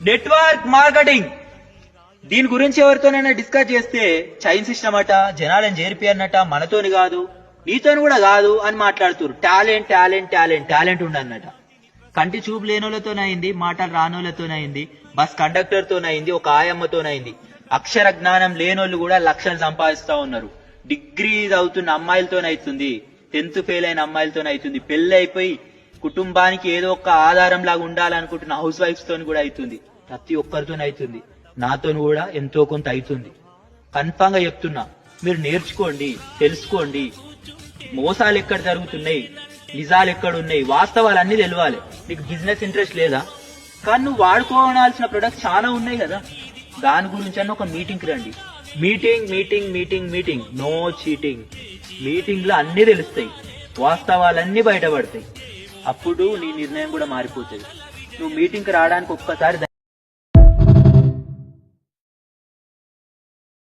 Network marketing దీని గురించి ఎవరితోనైనా డిస్కస్ చేస్తే చైన్ సిస్టమ్ అట, జనాలను చేరిపోయారన్నట, మనతోని కాదు నీతోని కూడా కాదు అని మాట్లాడుతున్నారు. టాలెంట్ టాలెంట్ టాలెంట్ టాలెంట్ ఉండన్నట. కంటి చూపు లేనోళ్ళతోనైంది, మాటలు రానోళ్ళతోనైంది, బస్ కండక్టర్ తోనైంది, ఒక ఆయమ్మతోనైంది. అక్షర జ్ఞానం లేనోళ్ళు కూడా లక్షలు సంపాదిస్తా ఉన్నారు. డిగ్రీ చదువుతున్న అమ్మాయిలతోనైతుంది, 10th ఫెయిల్ అయిన అమ్మాయిలతోనైతుంది, పెళ్లి అయిపోయి కుటుంబానికి ఏదో ఒక ఆధారం లాగా ఉండాలనుకుంటున్న హౌస్ వైఫ్స్ తోని కూడా అవుతుంది. ప్రతి ఒక్కరితోనే అవుతుంది. నాతో కూడా ఎంతో కొంత అవుతుంది. కన్ఫామ్ గా చెప్తున్నా, మీరు నేర్చుకోండి, తెలుసుకోండి. మోసాలు ఎక్కడ జరుగుతున్నాయి, నిజాలు ఎక్కడున్నాయి, వాస్తవాలన్నీ తెలవాలి. నీకు బిజినెస్ ఇంట్రెస్ట్ లేదా? కానీ నువ్వు వాడుకోవాల్సిన ప్రొడక్ట్స్ చాలా ఉన్నాయి కదా, దాని గురించి అన్న ఒక మీటింగ్కి రండి. Meeting meeting meeting meeting, no cheating. Meeting లో అన్ని తెలుస్తాయి, వాస్తవాలన్నీ బయటపడతాయి. అప్పుడు నీ నిర్ణయం కూడా మారిపోతుంది. నువ్వు మీటింగ్కి రావడానికి ఒక్కసారి